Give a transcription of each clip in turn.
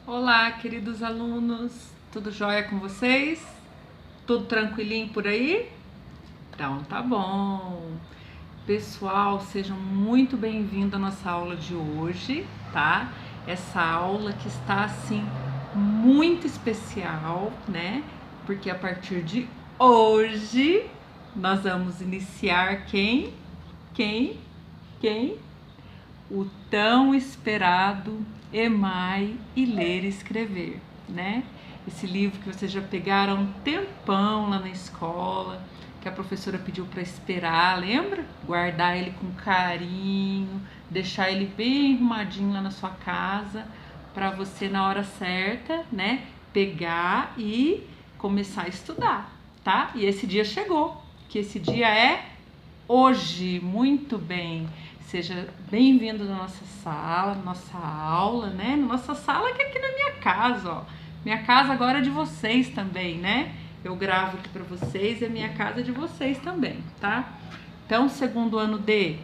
Olá, queridos alunos, tudo jóia com vocês? Tudo tranquilinho por aí? Então tá bom. Pessoal, sejam muito bem-vindos à nossa aula de hoje, tá? Essa aula que está assim muito especial, né? Porque a partir de hoje nós vamos iniciar quem? O tão esperado EMAI e Ler e Escrever, né? Esse livro que vocês já pegaram um tempão lá na escola, que a professora pediu para esperar, lembra? Guardar ele com carinho, deixar ele bem arrumadinho lá na sua casa, para você na hora certa, né? Pegar e começar a estudar, tá? E esse dia chegou, que esse dia é hoje. Muito bem. Seja bem-vindo na nossa sala, nossa aula, né? Nossa sala que é aqui na minha casa, ó. Minha casa agora é de vocês também, né? Eu gravo aqui para vocês e a minha casa é de vocês também, tá? Então, segundo ano de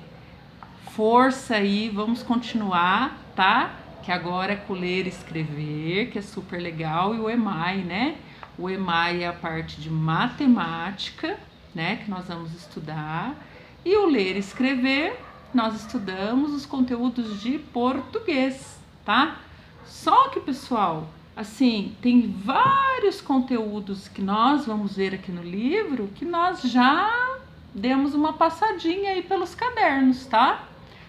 força aí, vamos continuar, tá? Que agora é com ler e escrever, que é super legal, e o EMAI, né? O EMAI é a parte de matemática, né? Que nós vamos estudar. E o ler e escrever, nós estudamos os conteúdos de português, tá? Só que, pessoal, assim, tem vários conteúdos que nós vamos ver aqui no livro que nós já demos uma passadinha aí pelos cadernos, tá?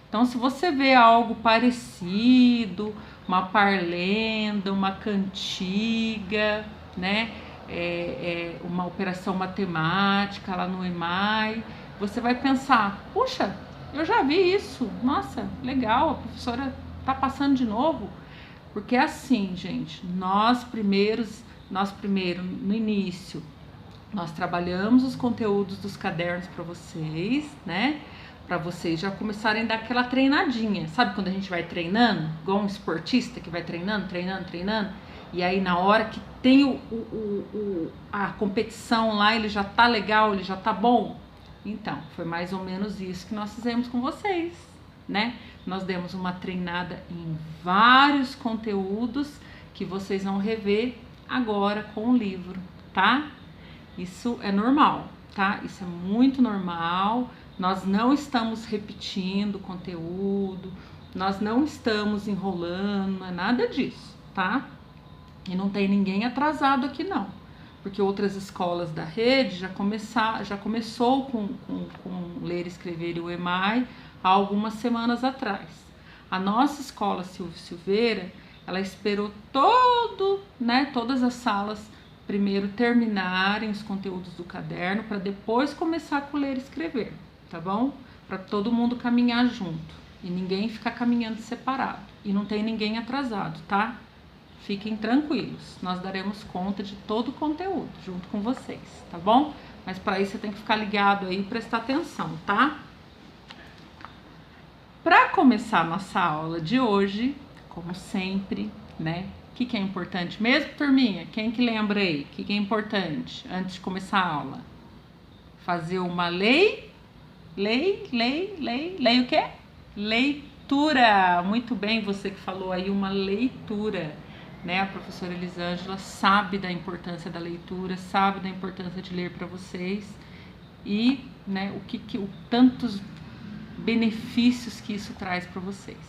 Então, se você vê algo parecido, uma parlenda, uma cantiga, né? Uma operação matemática lá no EMAI, você vai pensar, puxa, eu já vi isso, nossa, legal, a professora tá passando de novo. Porque é assim, gente, nós primeiro, no início, nós trabalhamos os conteúdos dos cadernos para vocês, né? Para vocês já começarem a dar aquela treinadinha. Sabe quando a gente vai treinando? Igual um esportista que vai treinando, e aí na hora que tem a competição lá, ele já tá legal, ele já tá bom? Então, foi mais ou menos isso que nós fizemos com vocês, né? Nós demos uma treinada em vários conteúdos que vocês vão rever agora com o livro, tá? Isso é normal, tá? Isso é muito normal. Nós não estamos repetindo conteúdo, nós não estamos enrolando, não é nada disso, tá? E não tem ninguém atrasado aqui não. Porque outras escolas da rede já começou com ler e escrever e o EMAI há algumas semanas atrás. A nossa escola Silveira, ela esperou todas as salas primeiro terminarem os conteúdos do caderno para depois começar com ler e escrever, tá bom? Para todo mundo caminhar junto e ninguém ficar caminhando separado. E não tem ninguém atrasado, tá? Fiquem tranquilos, nós daremos conta de todo o conteúdo junto com vocês, tá bom? Mas para isso você tem que ficar ligado aí e prestar atenção, tá? Para começar a nossa aula de hoje, como sempre, né? O que é importante mesmo, turminha? Quem que lembra aí? O que é importante antes de começar a aula? Fazer uma lei o quê? Leitura. Muito bem, você que falou aí, uma leitura. Né, a professora Elisângela sabe da importância da leitura, sabe da importância de ler para vocês e, né, o tantos benefícios que isso traz para vocês.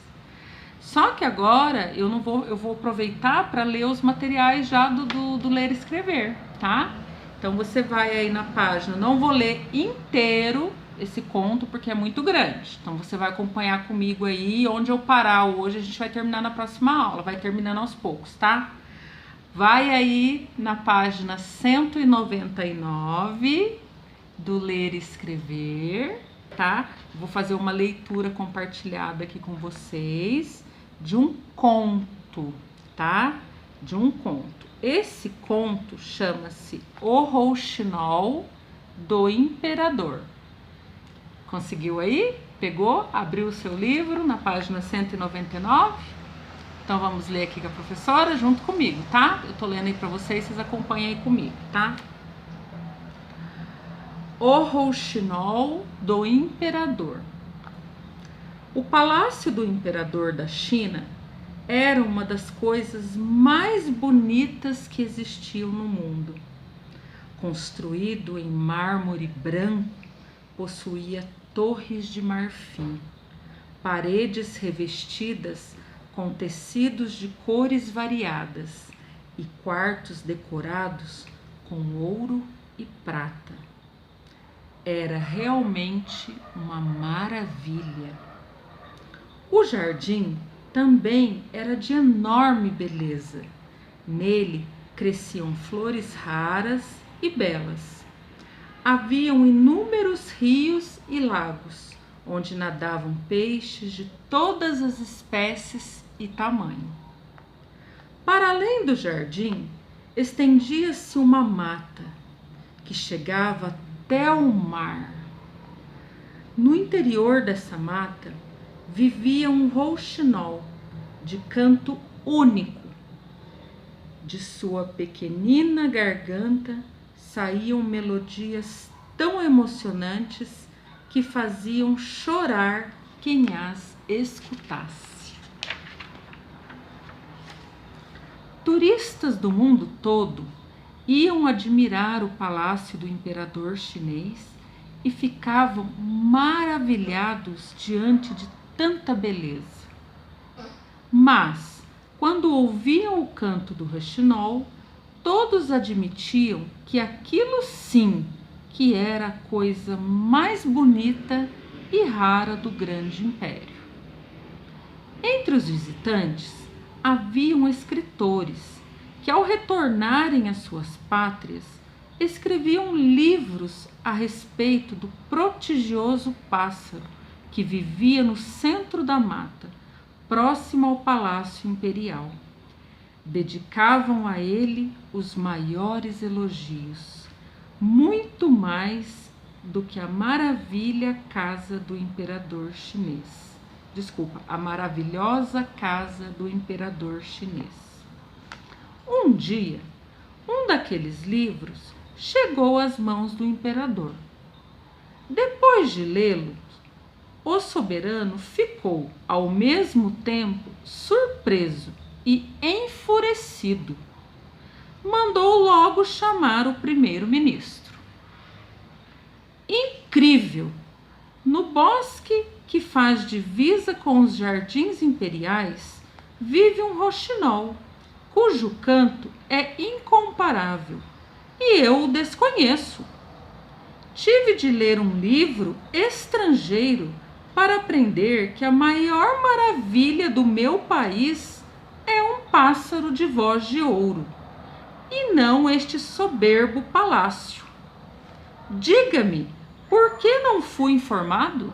Só que agora eu vou aproveitar para ler os materiais já do ler e escrever, tá? Então você vai aí na página, não vou ler inteiro esse conto porque é muito grande. Então você vai acompanhar comigo aí, onde eu parar hoje a gente vai terminar na próxima aula, vai terminando aos poucos, tá? Vai aí na página 199 do Ler e Escrever, tá? Vou fazer uma leitura compartilhada aqui com vocês de um conto, tá? De um conto. Esse conto chama-se O Rouxinol do Imperador. Conseguiu aí? Pegou? Abriu o seu livro na página 199? Então vamos ler aqui com a professora junto comigo, tá? Eu tô lendo aí pra vocês, vocês acompanhem aí comigo, tá? O Rouxinol do Imperador. O palácio do imperador da China era uma das coisas mais bonitas que existiam no mundo. Construído em mármore branco, possuía torres de marfim, paredes revestidas com tecidos de cores variadas e quartos decorados com ouro e prata. Era realmente uma maravilha. O jardim também era de enorme beleza. Nele cresciam flores raras e belas. Haviam inúmeros rios e lagos, onde nadavam peixes de todas as espécies e tamanho. Para além do jardim, estendia-se uma mata que chegava até o mar. No interior dessa mata vivia um rouxinol de canto único. De sua pequenina garganta saíam melodias tão emocionantes que faziam chorar quem as escutasse. Turistas do mundo todo iam admirar o palácio do imperador chinês e ficavam maravilhados diante de tanta beleza. Mas, quando ouviam o canto do rouxinol, todos admitiam que aquilo sim que era a coisa mais bonita e rara do grande império. Entre os visitantes haviam escritores que, ao retornarem às suas pátrias, escreviam livros a respeito do prodigioso pássaro que vivia no centro da mata, próximo ao Palácio Imperial. Dedicavam a ele os maiores elogios, muito mais do que a maravilha casa do imperador chinês. Desculpa, a maravilhosa casa do imperador chinês. Um dia, um daqueles livros chegou às mãos do imperador. Depois de lê-lo, o soberano ficou, ao mesmo tempo, surpreso e enfurecido. Mandou logo chamar o primeiro-ministro. Incrível! No bosque que faz divisa com os jardins imperiais, vive um rouxinol, cujo canto é incomparável, e eu o desconheço. Tive de ler um livro estrangeiro para aprender que a maior maravilha do meu país é um pássaro de voz de ouro, e não este soberbo palácio. Diga-me, por que não fui informado?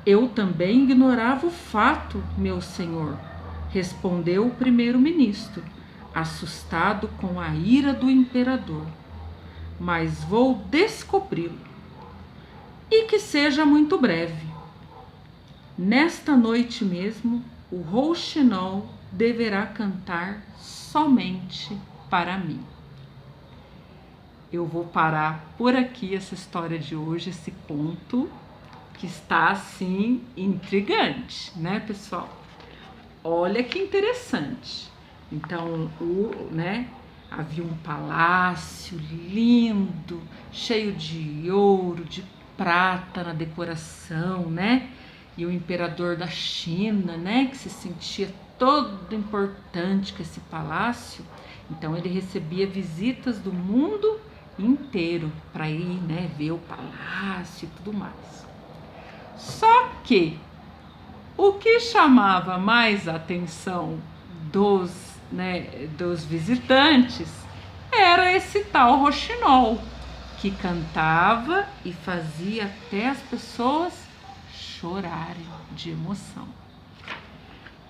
Eu também ignorava o fato, meu senhor, respondeu o primeiro-ministro, assustado com a ira do imperador. Mas vou descobri-lo. E que seja muito breve. Nesta noite mesmo, o rouxinol deverá cantar somente para mim. Eu vou parar por aqui essa história de hoje, esse conto, que está assim intrigante, né, pessoal? Olha que interessante. Então, havia um palácio lindo, cheio de ouro, de prata na decoração, né? E o imperador da China, né, que se sentia todo importante com esse palácio. Então, ele recebia visitas do mundo inteiro para ir, né, ver o palácio e tudo mais. Só que o que chamava mais a atenção dos visitantes era esse tal rouxinol, que cantava e fazia até as pessoas chorarem de emoção.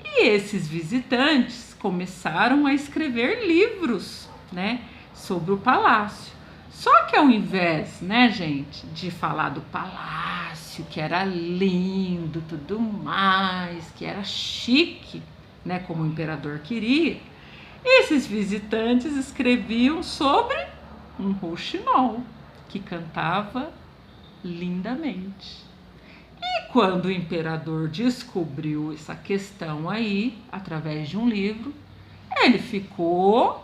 E esses visitantes começaram a escrever livros, né, sobre o palácio. Só que ao invés, né, gente, de falar do palácio, que era lindo, tudo mais, que era chique, né, como o imperador queria, esses visitantes escreviam sobre um rouxinol que cantava lindamente. E quando o imperador descobriu essa questão aí, através de um livro, ele ficou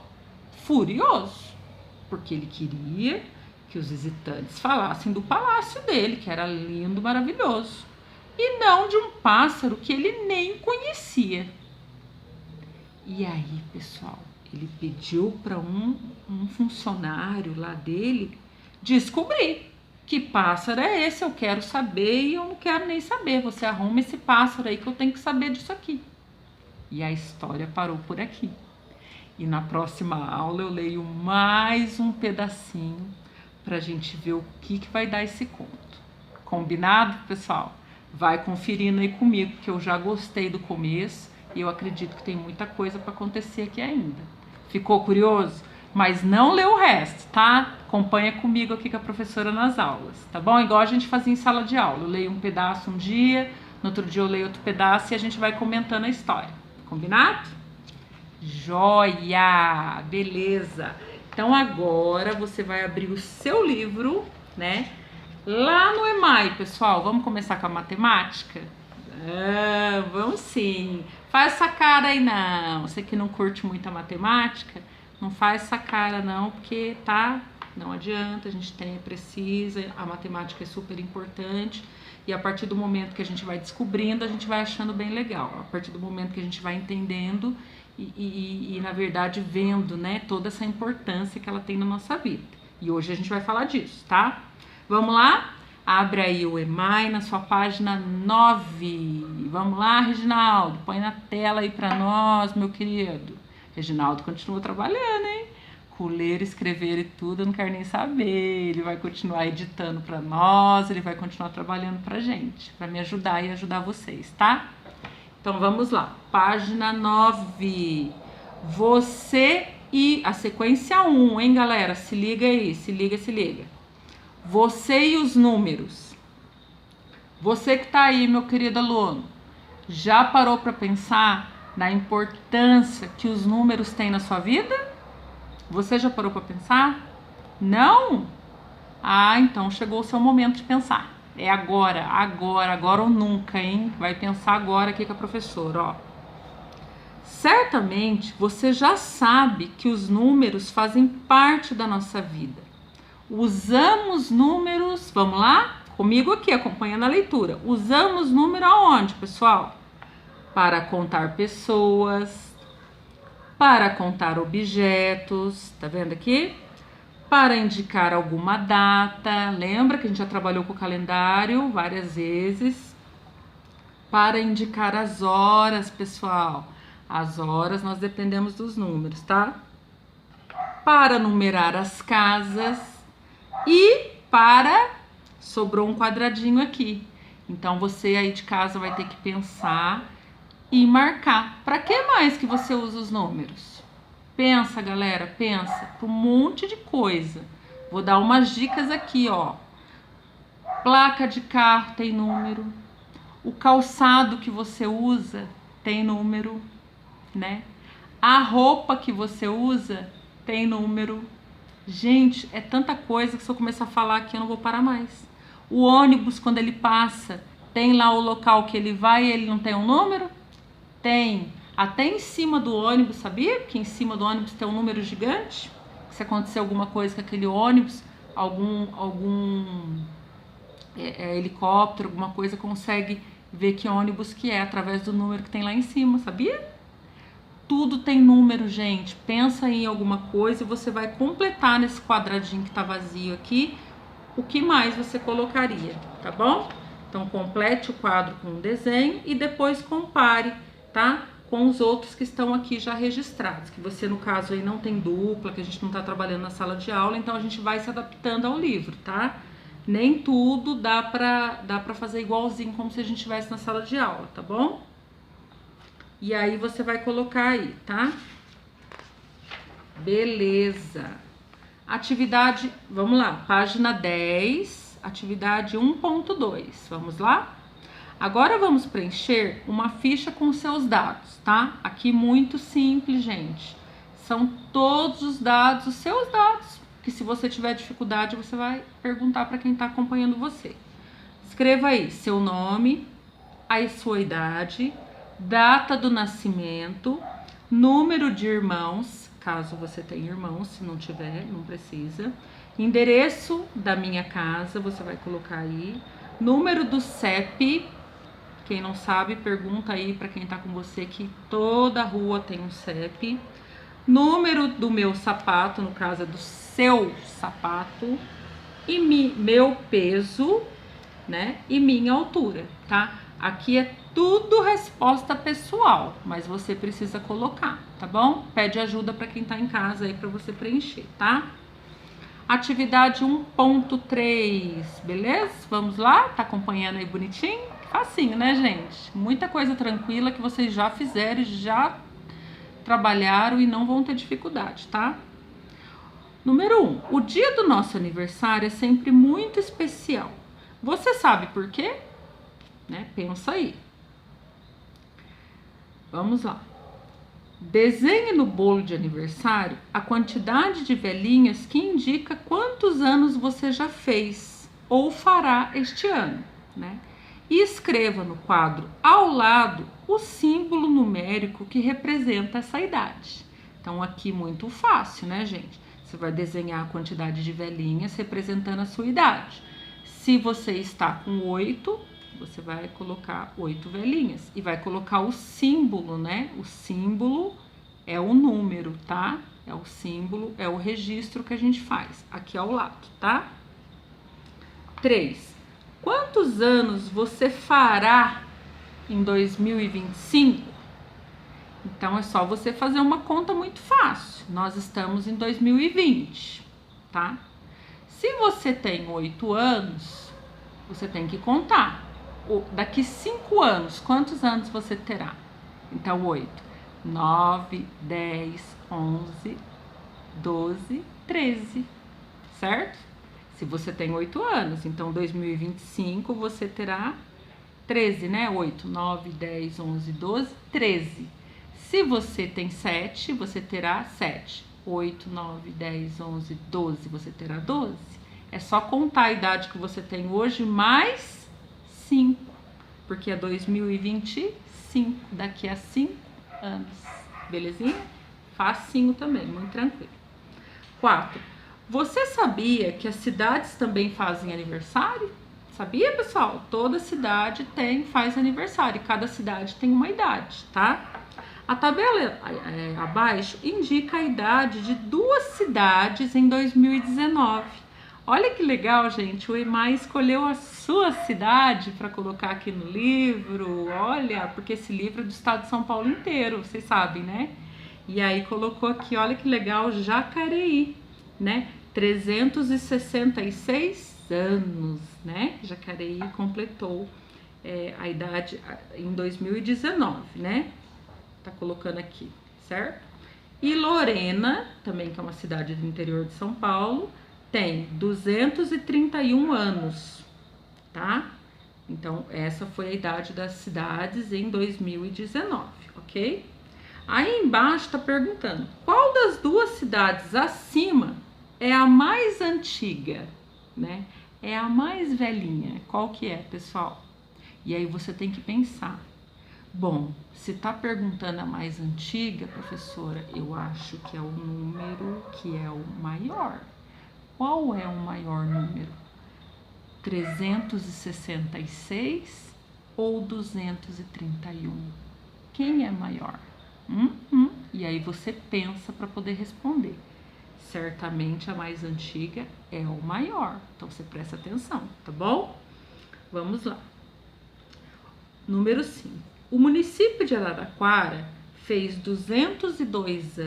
furioso, porque ele queria que os visitantes falassem do palácio dele, que era lindo, maravilhoso, e não de um pássaro que ele nem conhecia. E aí, pessoal, ele pediu para um funcionário lá dele descobrir que pássaro é esse, eu quero saber e eu não quero nem saber. Você arruma esse pássaro aí que eu tenho que saber disso aqui. E a história parou por aqui. E na próxima aula eu leio mais um pedacinho pra gente ver o que vai dar esse conto. Combinado, pessoal? Vai conferindo aí comigo, que eu já gostei do começo e eu acredito que tem muita coisa para acontecer aqui ainda. Ficou curioso? Mas não lê o resto, tá? Acompanha comigo aqui com a professora nas aulas, tá bom? Igual a gente fazia em sala de aula. Eu leio um pedaço um dia, no outro dia eu leio outro pedaço e a gente vai comentando a história. Combinado? Joia! Beleza! Então agora você vai abrir o seu livro, né? Lá no EMAI, pessoal. Vamos começar com a matemática? Vamos sim. Faz essa cara aí não. Você que não curte muito a matemática, não faz essa cara não, porque tá, não adianta, a gente precisa, a matemática é super importante e a partir do momento que a gente vai descobrindo, a gente vai achando bem legal. A partir do momento que a gente vai entendendo e na verdade vendo, né, toda essa importância que ela tem na nossa vida. E hoje a gente vai falar disso, tá? Vamos lá? Abre aí o EMAI na sua página 9. Vamos lá, Reginaldo, põe na tela aí pra nós, meu querido. Reginaldo continua trabalhando, hein? Com ler, escrever e tudo, eu não quero nem saber. Ele vai continuar editando para nós, ele vai continuar trabalhando pra gente, para me ajudar e ajudar vocês, tá? Então vamos lá, página 9. Você e a sequência 1, hein, galera? Se liga aí, se liga, se liga. Você e os números. Você que tá aí, meu querido aluno, já parou para pensar na importância que os números têm na sua vida? Você já parou para pensar? Não? Ah, então chegou o seu momento de pensar. É agora, agora ou nunca, hein? Vai pensar agora aqui com a professora, ó. Certamente você já sabe que os números fazem parte da nossa vida. Usamos números, vamos lá? Comigo aqui, acompanhando a leitura. Usamos número aonde, pessoal? Para contar pessoas, para contar objetos, tá vendo aqui? Para indicar alguma data, lembra que a gente já trabalhou com o calendário várias vezes? Para indicar as horas, pessoal. As horas nós dependemos dos números, tá? Para numerar as casas e para... sobrou um quadradinho aqui. Então você aí de casa vai ter que pensar e marcar. Para que mais que você usa os números? Pensa, galera, pensa. Para um monte de coisa. Vou dar umas dicas aqui, ó. Placa de carro tem número. O calçado que você usa tem número, né? A roupa que você usa tem número. Gente, é tanta coisa que se eu começar a falar aqui eu não vou parar mais. O ônibus, quando ele passa, tem lá o local que ele vai e ele não tem um número? Tem. Até em cima do ônibus, sabia? Que em cima do ônibus tem um número gigante? Se acontecer alguma coisa com aquele ônibus, algum helicóptero, alguma coisa, consegue ver que ônibus que é através do número que tem lá em cima, sabia? Tudo tem número, gente. Pensa em alguma coisa e você vai completar nesse quadradinho que tá vazio aqui o que mais você colocaria, tá bom? Então complete o quadro com um desenho e depois compare, tá? Com os outros que estão aqui já registrados, que você no caso aí não tem dupla, que a gente não tá trabalhando na sala de aula, então a gente vai se adaptando ao livro, tá? Nem tudo dá pra fazer igualzinho como se a gente estivesse na sala de aula, tá bom? E aí você vai colocar aí, tá? Beleza. Atividade, vamos lá, página 10, atividade 1.2, vamos lá? Agora vamos preencher uma ficha com seus dados, tá? Aqui muito simples, gente. São todos os dados, os seus dados, que se você tiver dificuldade, você vai perguntar para quem está acompanhando você. escreva aí seu nome, a sua idade, data do nascimento, número de irmãos, caso você tenha irmãos, se não tiver, não precisa. Endereço da minha casa, você vai colocar aí. Número do CEP, quem não sabe, pergunta aí para quem tá com você que toda rua tem um CEP. Número do meu sapato, no caso é do seu sapato. E meu peso, né? E minha altura, tá? Aqui é tudo resposta pessoal, mas você precisa colocar, tá bom? Pede ajuda para quem tá em casa aí para você preencher, tá? Atividade 1.3, beleza? Vamos lá? Tá acompanhando aí bonitinho? Facinho, né, gente? Muita coisa tranquila que vocês já fizeram, já trabalharam e não vão ter dificuldade, tá? Número 1, o dia do nosso aniversário é sempre muito especial. Você sabe por quê? Né? Pensa aí. Vamos lá. Desenhe no bolo de aniversário a quantidade de velhinhas que indica quantos anos você já fez ou fará este ano, né? E escreva no quadro ao lado o símbolo numérico que representa essa idade. Então aqui muito fácil, né, gente? Você vai desenhar a quantidade de velhinhas representando a sua idade. Se você está com 8, você vai colocar 8 velhinhas e vai colocar o símbolo, né? O símbolo é o número, tá? É o símbolo, é o registro que a gente faz aqui ao lado, tá? 3. Quantos anos você fará em 2025? Então é só você fazer uma conta muito fácil. Nós estamos em 2020, tá? Se você tem 8 anos, você tem que contar. Daqui 5 anos, quantos anos você terá? Então, 8, 9, 10, 11, 12, 13, certo? Se você tem 8 anos, então 2025 você terá 13, né? 8, 9, 10, 11, 12, 13. Se você tem 7, você terá 7. 8, 9, 10, 11, 12, você terá 12. É só contar a idade que você tem hoje mais 5, porque é 2025, daqui a 5 anos, belezinha? Facinho também, muito tranquilo. 4. Você sabia que as cidades também fazem aniversário? Sabia, pessoal? Toda cidade faz aniversário, cada cidade tem uma idade, tá? A tabela abaixo indica a idade de 2 cidades em 2019. Olha que legal, gente, o EMAI escolheu a sua cidade para colocar aqui no livro, olha, porque esse livro é do estado de São Paulo inteiro, vocês sabem, né? E aí colocou aqui, olha que legal, Jacareí, né? 366 anos, né? Jacareí completou a idade em 2019, né? Tá colocando aqui, certo? E Lorena, também que é uma cidade do interior de São Paulo, tem 231 anos, tá? Então, essa foi a idade das cidades em 2019, ok? Aí embaixo tá perguntando, qual das 2 cidades acima é a mais antiga, né? É a mais velhinha. Qual que é, pessoal? E aí você tem que pensar. Bom, se tá perguntando a mais antiga, professora, eu acho que é o número que é o maior. Qual é o maior número? 366 ou 231? Quem é maior? E aí você pensa para poder responder. Certamente a mais antiga é o maior. Então você presta atenção, tá bom? Vamos lá. Número 5. O município de Araraquara fez 202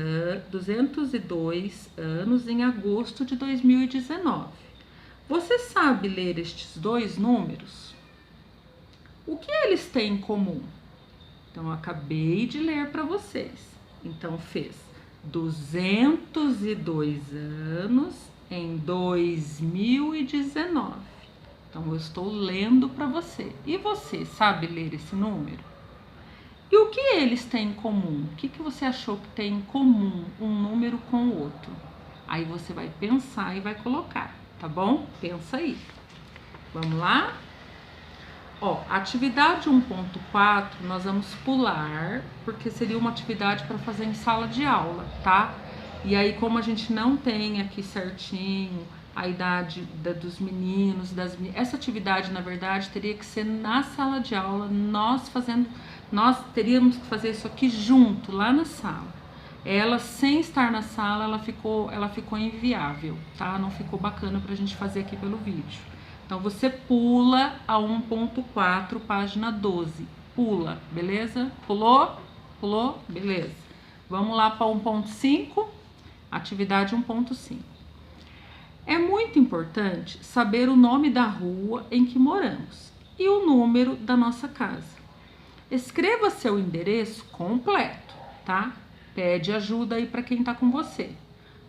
anos em agosto de 2019. Você sabe ler estes 2 números? O que eles têm em comum? Então, eu acabei de ler para vocês. Então, fez 202 anos em 2019. Então, eu estou lendo para você. E você sabe ler esse número? E o que eles têm em comum? O que você achou que tem em comum um número com o outro? Aí você vai pensar e vai colocar, tá bom? Pensa aí. Vamos lá? Ó, atividade 1.4 nós vamos pular, porque seria uma atividade para fazer em sala de aula, tá? E aí, como a gente não tem aqui certinho a idade dos meninos, essa atividade, na verdade, teria que ser na sala de aula, nós teríamos que fazer isso aqui junto, lá na sala. Ela, sem estar na sala, ela ficou inviável, tá? Não ficou bacana pra gente fazer aqui pelo vídeo. Então, você pula a 1.4, página 12. Pula, beleza? Pulou? Pulou? Beleza. Vamos lá para 1.5, atividade 1.5. É muito importante saber o nome da rua em que moramos e o número da nossa casa. Escreva seu endereço completo, tá? Pede ajuda aí para quem tá com você.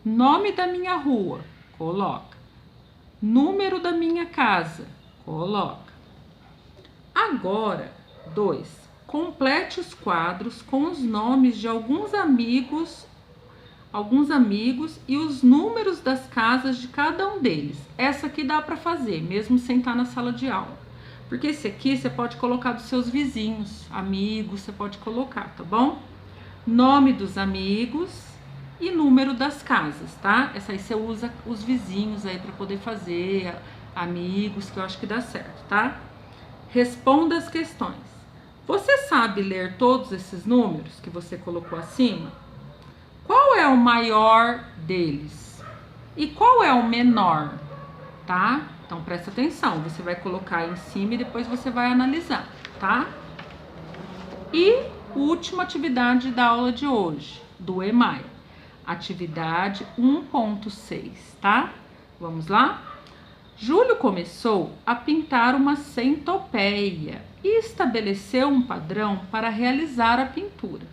Nome da minha rua, coloca. Número da minha casa, coloca. Agora, 2. Complete os quadros com os nomes de alguns amigos e os números das casas de cada um deles. Essa aqui dá para fazer, mesmo sem estar na sala de aula. Porque esse aqui você pode colocar dos seus vizinhos, amigos, você pode colocar, tá bom? Nome dos amigos e número das casas, tá? Essa aí você usa os vizinhos aí para poder fazer, amigos, que eu acho que dá certo, tá? Responda as questões. Você sabe ler todos esses números que você colocou acima? Qual é o maior deles? E qual é o menor? Tá? Então presta atenção, você vai colocar em cima e depois você vai analisar, tá? E última atividade da aula de hoje, do EMAI. Atividade 1.6, tá? Vamos lá? Júlio começou a pintar uma centopeia e estabeleceu um padrão para realizar a pintura.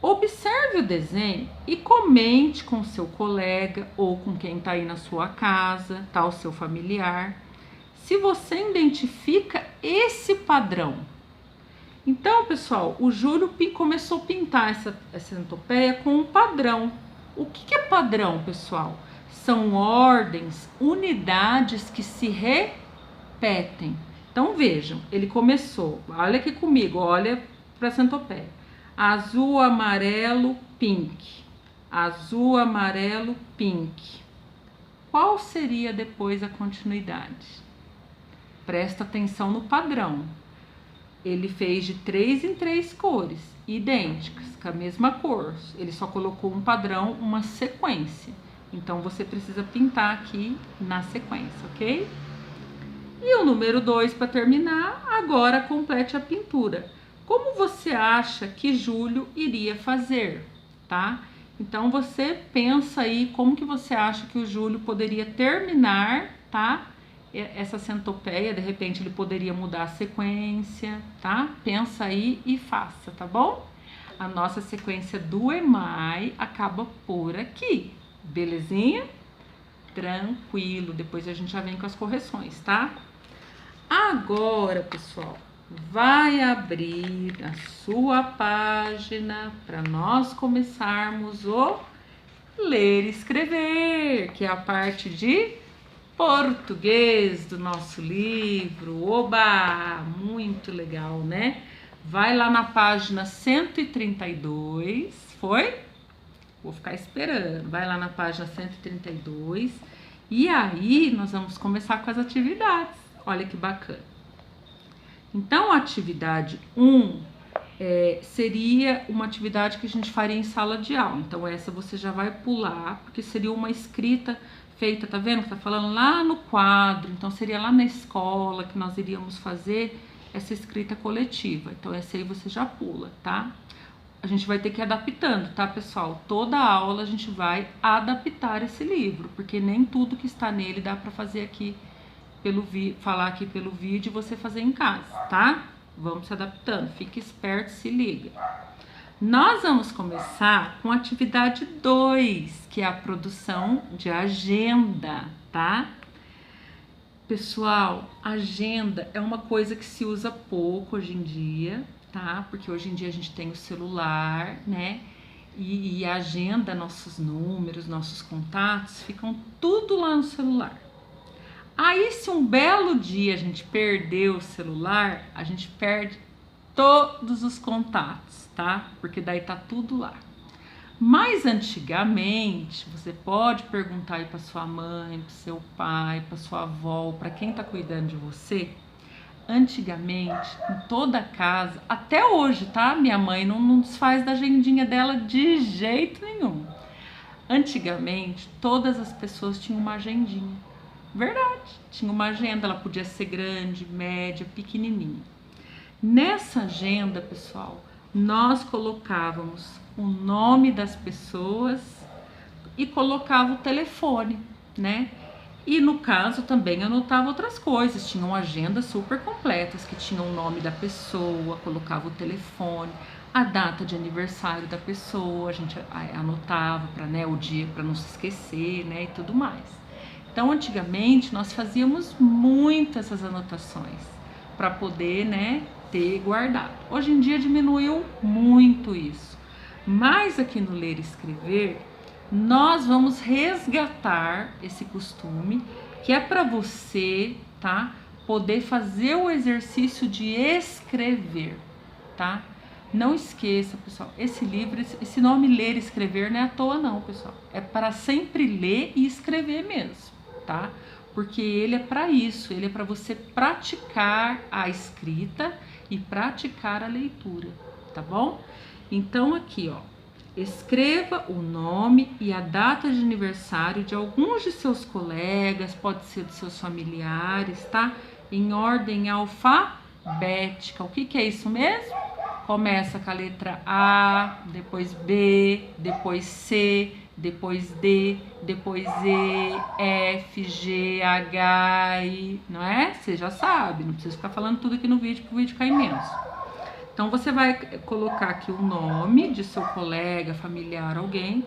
Observe o desenho e comente com seu colega ou com quem está aí na sua casa, tá? O seu familiar, se você identifica esse padrão. Então, pessoal, o Júlio começou a pintar essa centopeia com um padrão. O que é padrão, pessoal? São ordens, unidades que se repetem. Então, vejam, ele começou, olha aqui comigo, olha para a centopeia. Azul, amarelo, pink. Azul, amarelo, pink. Qual seria depois a continuidade? Presta atenção no padrão. Ele fez de 3 em 3 cores, idênticas, com a mesma cor. Ele só colocou um padrão, uma sequência. Então, você precisa pintar aqui na sequência, ok? E o número 2, para terminar, agora complete a pintura. Como você acha que Júlio iria fazer, tá? Então, você pensa aí como que você acha que o Júlio poderia terminar, tá? Essa centopeia, de repente ele poderia mudar a sequência, tá? Pensa aí e faça, tá bom? A nossa sequência do EMAI acaba por aqui, belezinha? Tranquilo, depois a gente já vem com as correções, tá? Agora, pessoal, vai abrir a sua página para nós começarmos o ler e escrever, que é a parte de português do nosso livro. Oba! Muito legal, né? Vai lá na página 132, foi? Vou ficar esperando. Vai lá na página 132 e aí nós vamos começar com as atividades. Olha que bacana. Então, a atividade 1 seria uma atividade que a gente faria em sala de aula. Então, essa você já vai pular, porque seria uma escrita feita, tá vendo? Tá falando lá no quadro. Então, seria lá na escola que nós iríamos fazer essa escrita coletiva. Então, essa aí você já pula, tá? A gente vai ter que ir adaptando, tá, pessoal? Toda aula a gente vai adaptar esse livro, porque nem tudo que está nele dá para fazer aqui falar aqui pelo vídeo e você fazer em casa, tá? Vamos se adaptando, fique esperto, se liga. Nós vamos começar com a atividade 2, que é a produção de agenda, tá? Pessoal, agenda é uma coisa que se usa pouco hoje em dia, tá? Porque hoje em dia a gente tem o celular, né? E a agenda, nossos números, nossos contatos, ficam tudo lá no celular. Aí, se um belo dia a gente perder o celular, a gente perde todos os contatos, tá? Porque daí tá tudo lá. Mas antigamente, você pode perguntar aí para sua mãe, para seu pai, para sua avó, para quem tá cuidando de você. Antigamente, em toda casa, até hoje, tá? Minha mãe não desfaz da agendinha dela de jeito nenhum. Antigamente, todas as pessoas tinham uma agendinha. Verdade, tinha uma agenda, ela podia ser grande, média, pequenininha. Nessa agenda, pessoal, nós colocávamos o nome das pessoas e colocava o telefone, né? E no caso também anotava outras coisas, tinham agendas super completas que tinham o nome da pessoa, colocava o telefone, a data de aniversário da pessoa, a gente anotava para, né, o dia para não se esquecer, né, e tudo mais. Então, antigamente nós fazíamos muitas essas anotações para poder, né, ter guardado. Hoje em dia diminuiu muito isso. Mas aqui no Ler e Escrever, nós vamos resgatar esse costume que é para você, tá? Poder fazer o exercício de escrever, tá? Não esqueça, pessoal, esse livro, esse nome Ler e Escrever não é à toa não, pessoal. É para sempre ler e escrever mesmo, tá? Porque ele é para isso, ele é para você praticar a escrita e praticar a leitura, tá bom? Então aqui, ó, escreva o nome e a data de aniversário de alguns de seus colegas, pode ser de seus familiares, tá? Em ordem alfabética. O que é isso mesmo? Começa com a letra A, depois B, depois C, depois D, depois E, F, G, H, I, não é? Você já sabe, não precisa ficar falando tudo aqui no vídeo, porque o vídeo fica imenso. Então, você vai colocar aqui o nome de seu colega, familiar, alguém,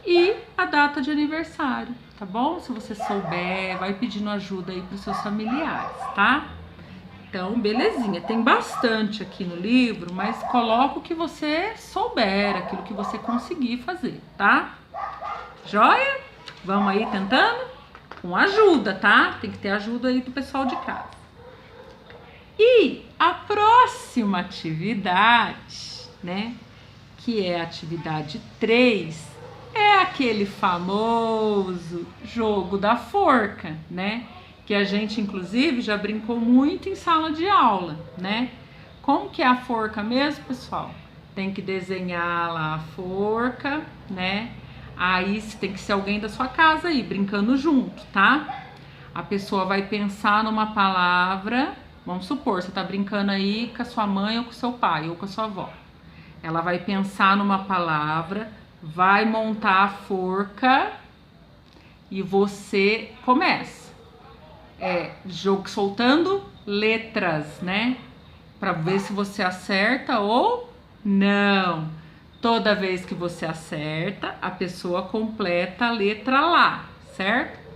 e a data de aniversário, tá bom? Se você souber, vai pedindo ajuda aí para os seus familiares, tá? Então, belezinha. Tem bastante aqui no livro, mas coloca o que você souber, aquilo que você conseguir fazer, tá? Joia? Vamos aí tentando? Com ajuda, tá? Tem que ter ajuda aí do pessoal de casa. E a próxima atividade, né, que é a atividade 3, é aquele famoso jogo da forca, né, que a gente inclusive já brincou muito em sala de aula, né? Como que é a forca mesmo, pessoal? Tem que desenhar lá a forca, né? Aí tem que ser alguém da sua casa aí, brincando junto, tá? A pessoa vai pensar numa palavra. Vamos supor, você tá brincando aí com a sua mãe ou com o seu pai ou com a sua avó. Ela vai pensar numa palavra, vai montar a forca e você começa. Jogo soltando letras, né? Para ver se você acerta ou não. Toda vez que você acerta, a pessoa completa a letra lá, certo?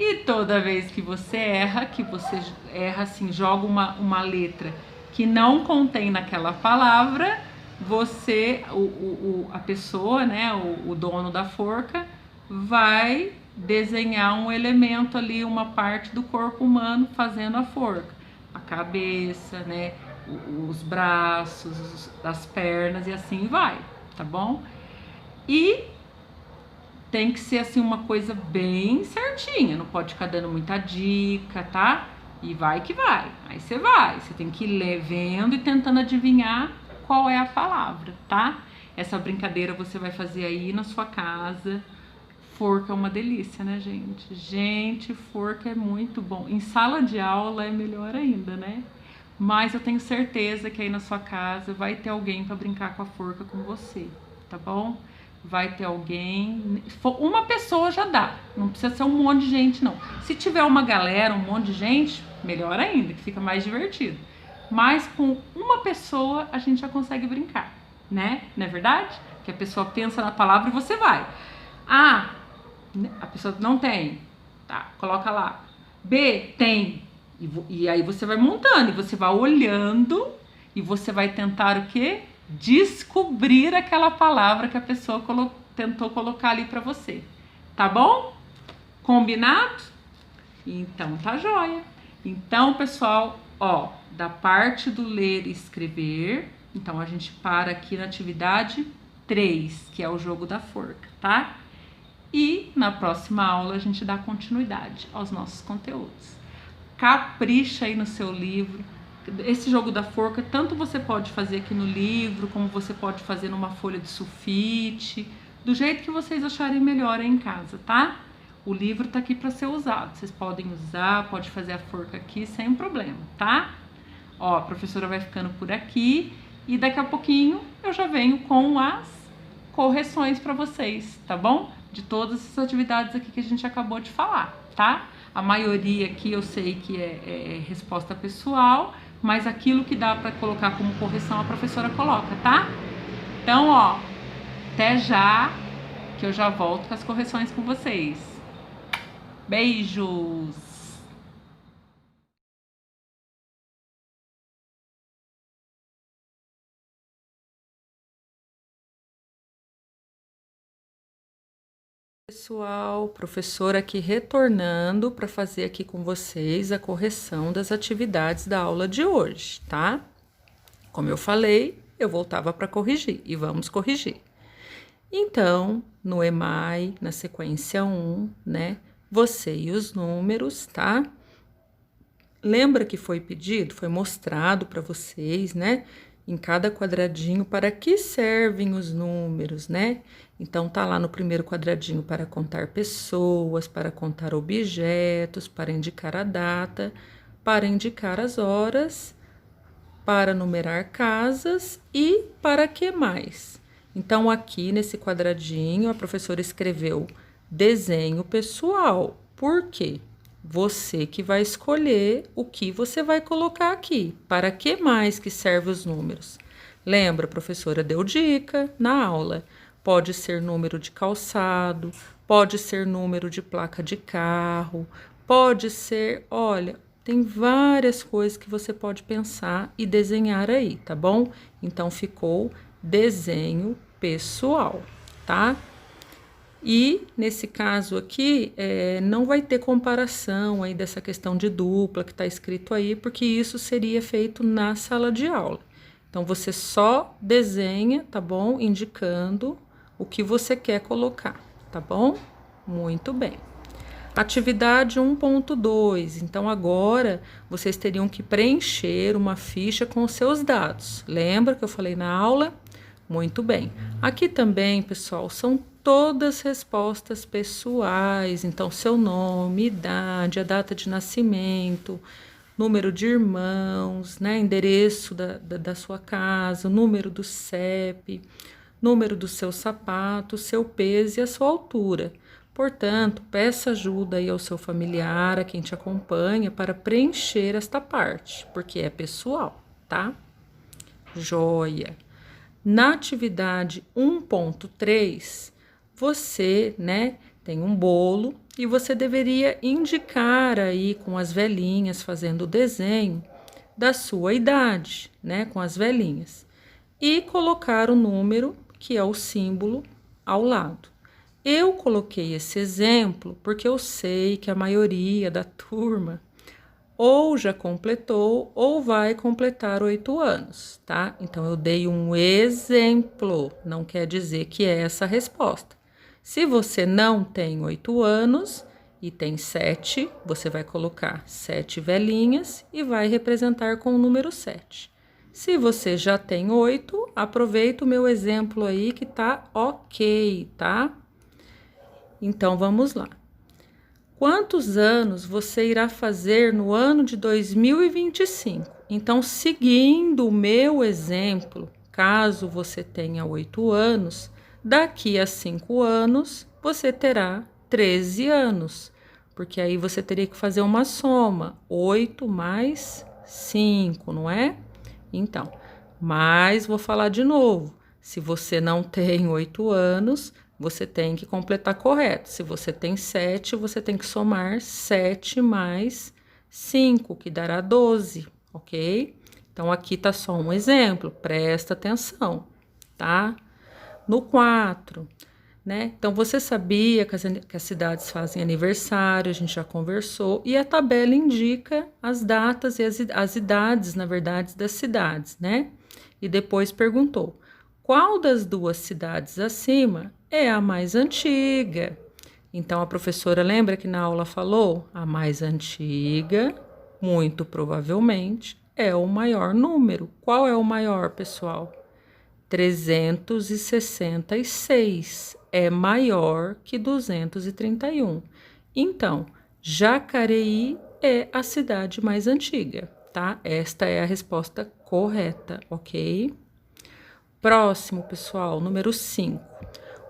E toda vez que você erra assim, joga uma letra que não contém naquela palavra, você, a pessoa, né, o dono da forca, vai desenhar um elemento ali, uma parte do corpo humano fazendo a forca. A cabeça, né, os braços, as pernas e assim vai, tá bom? E tem que ser assim uma coisa bem certinha, não pode ficar dando muita dica, tá? E vai que vai. Aí você tem que ir vendo e tentando adivinhar qual é a palavra, tá? Essa brincadeira você vai fazer aí na sua casa. Forca é uma delícia, né, gente? Gente, forca é muito bom. Em sala de aula é melhor ainda, né? Mas eu tenho certeza que aí na sua casa vai ter alguém para brincar com a forca com você, tá bom? Vai ter alguém, uma pessoa já dá, não precisa ser um monte de gente não. Se tiver uma galera, um monte de gente, melhor ainda, que fica mais divertido. Mas com uma pessoa a gente já consegue brincar, né? Não é verdade? Que a pessoa pensa na palavra e você vai. A pessoa não tem, tá, coloca lá. B, tem. E aí você vai montando, e você vai olhando, e você vai tentar o quê? Descobrir aquela palavra que a pessoa tentou colocar ali para você, tá bom? Combinado? Então tá joia. Então, pessoal, ó, da parte do ler e escrever, então a gente para aqui na atividade 3, que é o jogo da forca, tá? E na próxima aula a gente dá continuidade aos nossos conteúdos. Capricha aí no seu livro. Esse jogo da forca, tanto você pode fazer aqui no livro, como você pode fazer numa folha de sulfite, do jeito que vocês acharem melhor aí em casa, tá? O livro tá aqui para ser usado. Vocês podem usar, pode fazer a forca aqui sem problema, tá? Ó, a professora vai ficando por aqui e daqui a pouquinho eu já venho com as correções para vocês, tá bom? De todas essas atividades aqui que a gente acabou de falar, tá? A maioria aqui eu sei que é resposta pessoal, mas aquilo que dá para colocar como correção a professora coloca, tá? Então, ó, até já, que eu já volto com as correções com vocês. Beijos! Pessoal, professora aqui retornando para fazer aqui com vocês a correção das atividades da aula de hoje, tá? Como eu falei, eu voltava para corrigir e vamos corrigir. Então, no EMAI, na sequência 1, né, você e os números, tá? Lembra que foi pedido, foi mostrado para vocês, né, em cada quadradinho para que servem os números, né? Então, tá lá no primeiro quadradinho para contar pessoas, para contar objetos, para indicar a data, para indicar as horas, para numerar casas e para que mais? Então, aqui nesse quadradinho, a professora escreveu desenho pessoal. Por quê? Você que vai escolher o que você vai colocar aqui. Para que mais que servem os números? Lembra, a professora deu dica na aula. Pode ser número de calçado, pode ser número de placa de carro, pode ser, olha, tem várias coisas que você pode pensar e desenhar aí, tá bom? Então, ficou desenho pessoal, tá? E nesse caso aqui, não vai ter comparação aí dessa questão de dupla que está escrito aí, porque isso seria feito na sala de aula. Então, você só desenha, tá bom? Indicando o que você quer colocar, tá bom? Muito bem. Atividade 1.2. Então, agora vocês teriam que preencher uma ficha com os seus dados. Lembra que eu falei na aula? Muito bem. Aqui também, pessoal, são todas respostas pessoais. Então, seu nome, idade, a data de nascimento, número de irmãos, né? Endereço da sua casa, número do CEP, número do seu sapato, seu peso e a sua altura. Portanto, peça ajuda aí ao seu familiar, a quem te acompanha, para preencher esta parte, porque é pessoal, tá? Joia! Na atividade 1.3, você, né, tem um bolo e você deveria indicar aí com as velhinhas, fazendo o desenho da sua idade, né, com as velhinhas, e colocar o número, que é o símbolo, ao lado. Eu coloquei esse exemplo porque eu sei que a maioria da turma ou já completou ou vai completar 8 anos, tá? Então, eu dei um exemplo, não quer dizer que é essa a resposta. Se você não tem 8 anos e tem 7, você vai colocar 7 velhinhas e vai representar com o número 7. Se você já tem 8, aproveita o meu exemplo aí que tá ok, tá? Então, vamos lá. Quantos anos você irá fazer no ano de 2025? Então, seguindo o meu exemplo, caso você tenha 8 anos, daqui a 5 anos você terá 13 anos, porque aí você teria que fazer uma soma, 8 mais 5, não é? Então, mas vou falar de novo, se você não tem 8 anos, você tem que completar correto. Se você tem 7, você tem que somar 7 mais 5, que dará 12, ok? Então, aqui tá só um exemplo, presta atenção, tá? No 4, né? Então, você sabia que as cidades fazem aniversário, a gente já conversou, e a tabela indica as datas e as idades, na verdade, das cidades, né? E depois perguntou, qual das duas cidades acima é a mais antiga? Então, a professora lembra que na aula falou, a mais antiga, muito provavelmente, é o maior número. Qual é o maior, pessoal? 366 é maior que 231. Então, Jacareí é a cidade mais antiga, tá? Esta é a resposta correta, ok? Próximo, pessoal, número 5.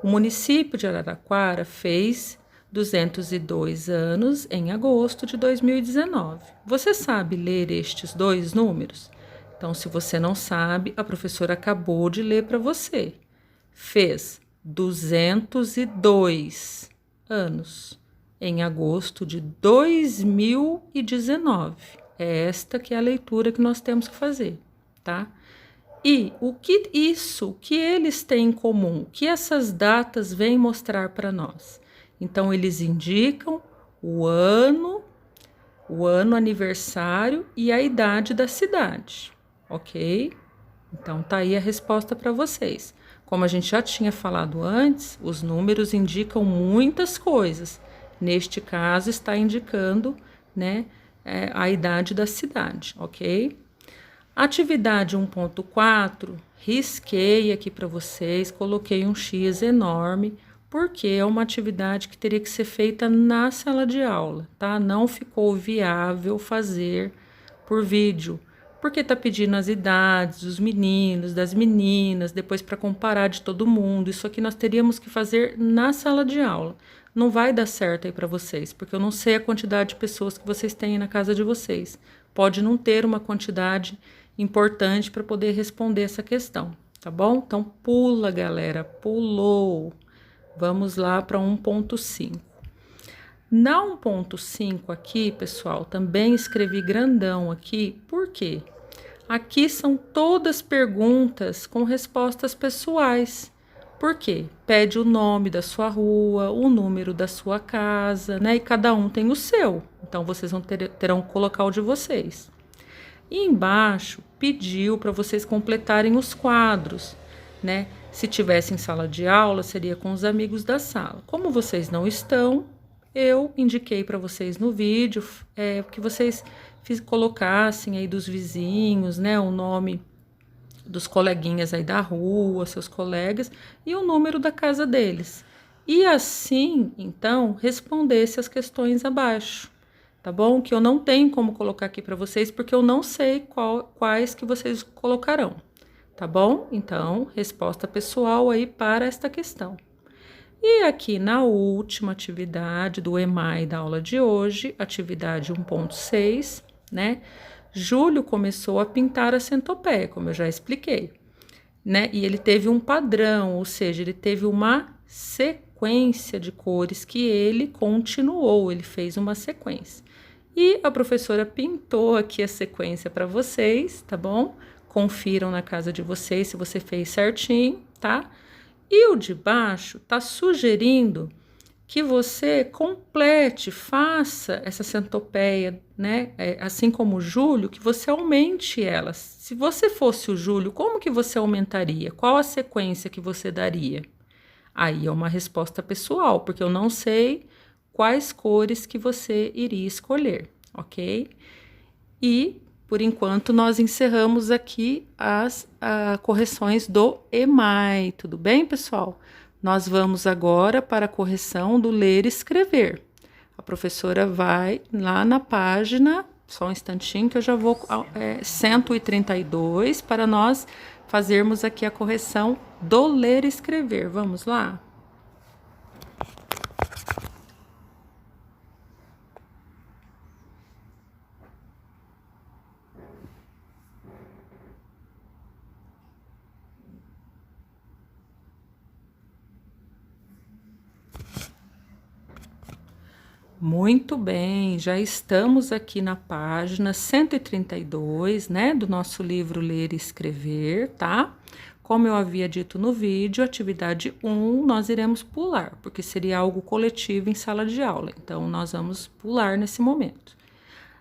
O município de Araraquara fez 202 anos em agosto de 2019. Você sabe ler estes dois números? Então, se você não sabe, a professora acabou de ler para você. Fez 202 anos em agosto de 2019. É esta que é a leitura que nós temos que fazer, tá? E o que eles têm em comum? O que essas datas vêm mostrar para nós? Então, eles indicam o ano aniversário e a idade da cidade, ok? Então, tá aí a resposta para vocês. Como a gente já tinha falado antes, os números indicam muitas coisas. Neste caso, está indicando, né, a idade da cidade, ok? Atividade 1.4, risquei aqui para vocês, coloquei um X enorme, porque é uma atividade que teria que ser feita na sala de aula, tá? Não ficou viável fazer por vídeo, porque tá pedindo as idades dos meninos, das meninas, depois para comparar de todo mundo. Isso aqui nós teríamos que fazer na sala de aula. Não vai dar certo aí para vocês, porque eu não sei a quantidade de pessoas que vocês têm na casa de vocês. Pode não ter uma quantidade importante para poder responder essa questão, tá bom? Então, pula, galera, pulou. Vamos lá para 1.5. Na 1.5 aqui, pessoal, também escrevi grandão aqui, por quê? Aqui são todas perguntas com respostas pessoais. Por quê? Pede o nome da sua rua, o número da sua casa, né? E cada um tem o seu. Então, vocês terão que colocar o de vocês. E embaixo pediu para vocês completarem os quadros, né? Se tivesse em sala de aula, seria com os amigos da sala. Como vocês não estão, eu indiquei para vocês no vídeo que vocês colocassem aí dos vizinhos, né? O nome dos coleguinhas aí da rua, seus colegas, e o número da casa deles. E assim, então, respondesse as questões abaixo. Tá bom? Que eu não tenho como colocar aqui para vocês, porque eu não sei quais que vocês colocarão, tá bom? Então, resposta pessoal aí para esta questão. E aqui na última atividade do EMAI da aula de hoje, atividade 1.6, né? Júlio começou a pintar a centopeia, como eu já expliquei, né? E ele teve um padrão, ou seja, ele teve uma sequência de cores que ele continuou, ele fez uma sequência. E a professora pintou aqui a sequência para vocês, tá bom? Confiram na casa de vocês se você fez certinho, tá? E o de baixo tá sugerindo que você complete, faça essa centopeia, né? Assim como o Júlio, que você aumente ela. Se você fosse o Júlio, como que você aumentaria? Qual a sequência que você daria? Aí é uma resposta pessoal, porque eu não sei quais cores que você iria escolher, ok? E, por enquanto, nós encerramos aqui as correções do EMAI, tudo bem, pessoal? Nós vamos agora para a correção do ler e escrever. A professora vai lá na página, só um instantinho que eu já vou, 132, para nós fazermos aqui a correção do ler e escrever. Vamos lá? Muito bem, já estamos aqui na página 132, né, do nosso livro Ler e Escrever, tá? Como eu havia dito no vídeo, atividade 1 nós iremos pular, porque seria algo coletivo em sala de aula. Então, nós vamos pular nesse momento.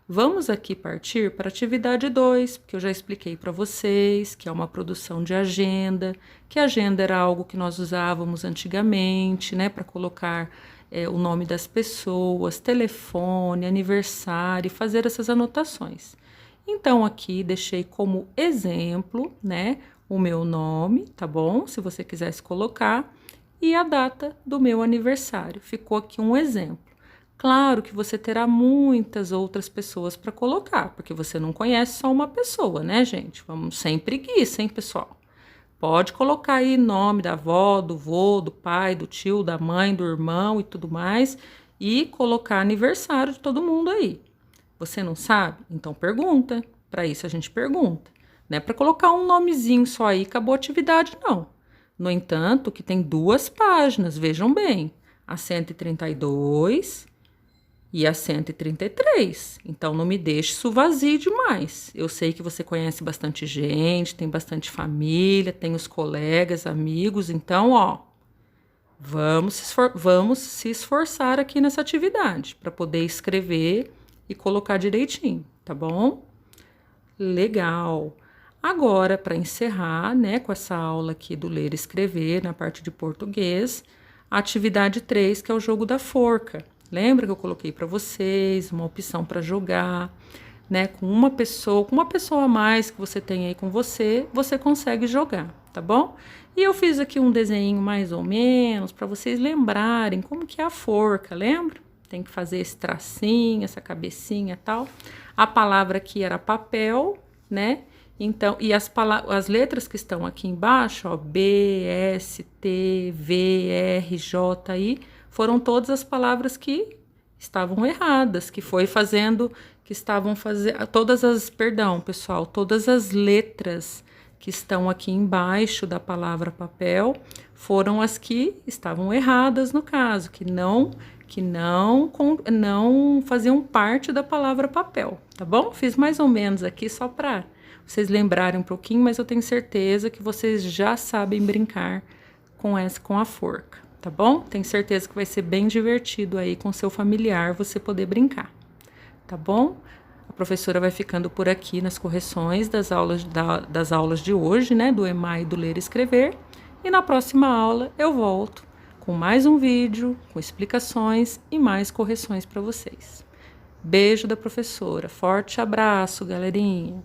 Vamos aqui partir para a atividade 2, que eu já expliquei para vocês, que é uma produção de agenda, que a agenda era algo que nós usávamos antigamente, né, para colocar o nome das pessoas, telefone, aniversário, fazer essas anotações. Então, aqui deixei como exemplo, né, o meu nome, tá bom? Se você quisesse colocar, e a data do meu aniversário. Ficou aqui um exemplo. Claro que você terá muitas outras pessoas para colocar, porque você não conhece só uma pessoa, né, gente? Vamos sem preguiça, hein, pessoal? Pode colocar aí nome da avó, do vô, do pai, do tio, da mãe, do irmão e tudo mais, e colocar aniversário de todo mundo aí. Você não sabe? Então pergunta. Para isso a gente pergunta. Não é para colocar um nomezinho só aí, acabou a atividade, não. No entanto, que tem 2 páginas, vejam bem, a 132 e a 133. Então, não me deixe isso vazio demais. Eu sei que você conhece bastante gente, tem bastante família, tem os colegas, amigos. Então, ó, vamos se esforçar aqui nessa atividade para poder escrever e colocar direitinho, tá bom? Legal! Agora, para encerrar, né, com essa aula aqui do ler e escrever, na parte de português, a atividade 3, que é o jogo da forca. Lembra que eu coloquei para vocês uma opção para jogar, né, com uma pessoa a mais que você tem aí com você, você consegue jogar, tá bom? E eu fiz aqui um desenho mais ou menos para vocês lembrarem como que é a forca, lembra? Tem que fazer esse tracinho, essa cabecinha e tal. A palavra aqui era papel, né? Então, e as letras que estão aqui embaixo, ó, B, S, T, V, R, J, I, foram todas as palavras que estavam erradas, todas as letras que estão aqui embaixo da palavra papel foram as que estavam erradas no caso, que não faziam parte da palavra papel, tá bom? Fiz mais ou menos aqui só para vocês lembrarem um pouquinho, mas eu tenho certeza que vocês já sabem brincar com a forca, tá bom? Tenho certeza que vai ser bem divertido aí com seu familiar você poder brincar, tá bom? A professora vai ficando por aqui nas correções das aulas de hoje, né? Do EMAI e do Ler e Escrever. E na próxima aula eu volto com mais um vídeo, com explicações e mais correções para vocês. Beijo da professora. Forte abraço, galerinha!